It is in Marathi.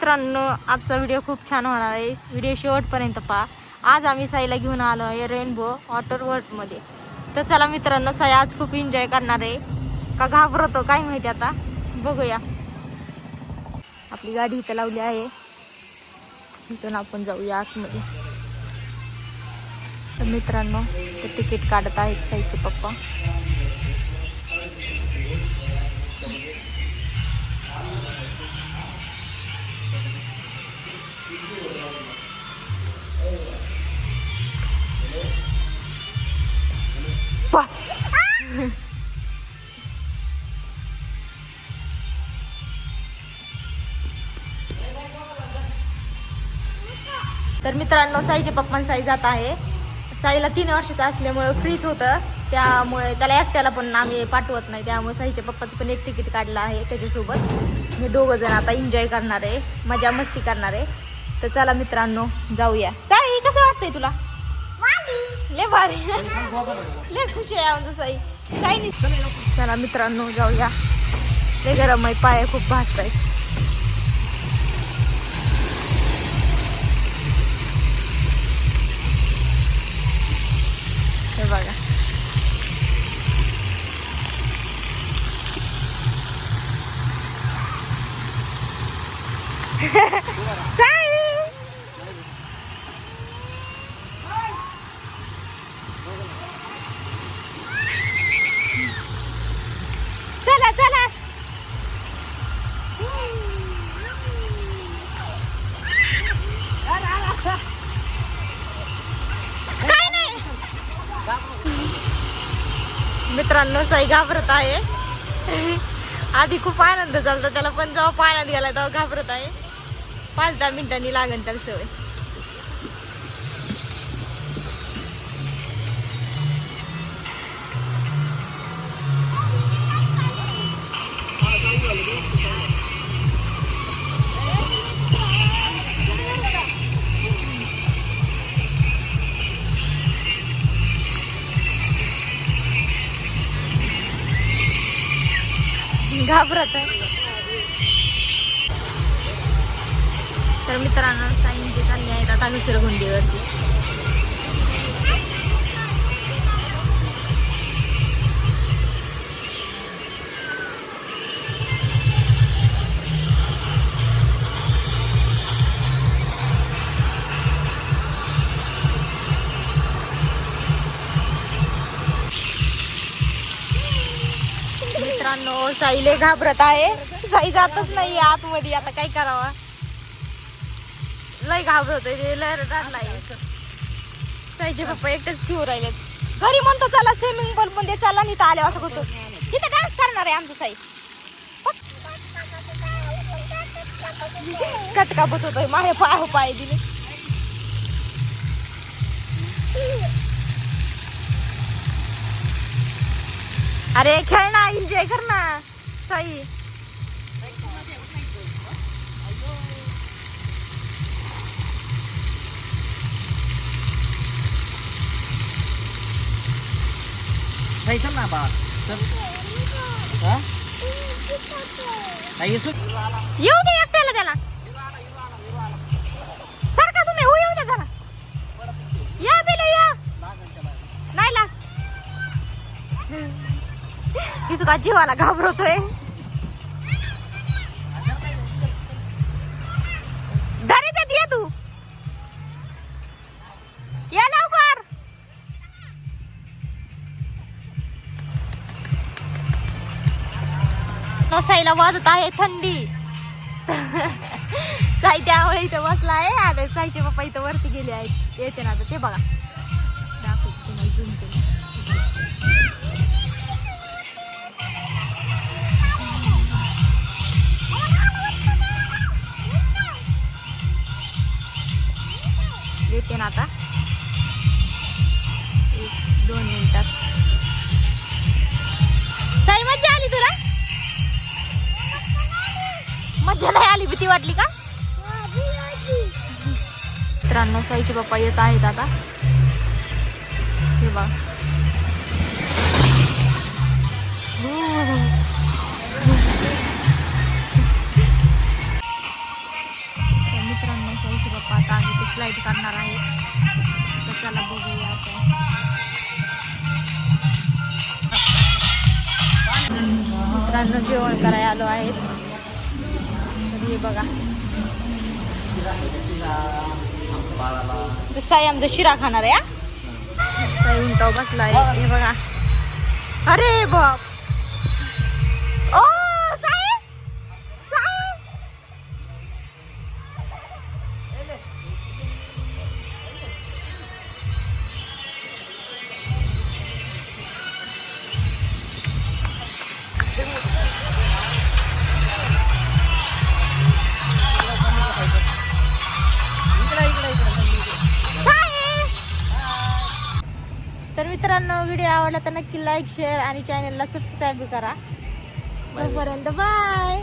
मित्रांनो, आजचा व्हिडिओ खूप छान होणार आहे. व्हिडिओ शेवटपर्यंत पहा. आज आम्ही साईला घेऊन आलो आहे रेनबो वॉटर वर्ल्डमध्ये. तर चला मित्रांनो, साई आज खूप एन्जॉय करणार आहे का घाबरतो काय माहिती, आता बघूया. आपली गाडी इथं लावली आहे, इथून आपण जाऊया आतमध्ये. तर मित्रांनो, ते तिकीट काढत आहेत साईचे पप्पा. तर मित्रांनो, साईचे पप्पा साई जात आहे. साईला 3 वर्षाचं असल्यामुळे फ्रीज होतं, त्यामुळे त्याला एकट्याला पण आम्ही पाठवत नाही. त्यामुळे साईच्या पप्पाचं पण एक तिकीट काढलं आहे त्याच्यासोबत. हे दोघं जण आता एन्जॉय करणार आहे, मजा मस्ती करणार आहे. तर चला मित्रांनो, जाऊया. साई, कसं वाटतंय तुला? लय भारी, लय खुशी आहे आमचं साई. साई, चला मित्रांनो जाऊया. लय गरम आहे, पाय खूप भाजत आहेत. हे बघा, साई चला चला. काय नाही मित्रांनो, साई घाबरत आहे. आधी खूप आनंद झाला त्याला, पण जेव्हा पाण्यात गेला तेव्हा घाबरत आहे. 5-10 मिनिटांनी लागेल त्याला सवय. घाबरत आहे. तर मित्रांनो, साईंचे चालले आहेत आता घसरगुंडीवरती. मित्रांनो, साई लय घाबरत आहे. साई जातच नाही आतमध्ये. आता काय करावा, लय घाबरतोय, लय रडलाय. साईचे पप्पा एकटेच घेऊन राहिलेत. घरी म्हणतो चला स्विमिंग पूल मध्ये चला, नाही तर आले असं करतो. तिथे डान्स करणार आहे आमचं साई. कटका बसवतोय, माझे पाय दिले. अरे खेळ ना, एन्जॉय कर ना साई. चल ना बा, येऊ दे एकट्याला त्याला. सारखा तुम्ही येऊ दे त्याला. या बिले या, नाही लाग. ती तुका जीवाला घाबरतोय. घरी पेत ये तू, या लवकर. साईला वाजत आहे थंडी. साई त्यामुळे इथं बसला आहे. आता साईचे पप्पा इथं वरती गेले आहेत, येते ना आता. ते बघा, दाखवते तुम्हाला, झूम करून. येते ना आता 1-2 मिनिटात. साई, मज्जा आली तुला? मज्जा नाही आली, भीती वाटली का? मित्रांनो, साईचे पप्पा येत आहेत आता. हे बघा, मित्रांनो साईचे पप्पा आता आम्ही ते स्लाईड करणार आहेत. तर चला बघूया आपण. मित्रांनो जेवण करायला आलो आहेत. तर हे बघा तर साई आमचा शिरा खाणार आहे. साई उंटाव बसला आहे हे बघा. अरे बाप ओ साई साई तर मित्रांनो व्हिडिओ आवडला तर नक्की लाईक शेअर आणि चॅनलला सबस्क्राईब करा. तोपर्यंत बाय.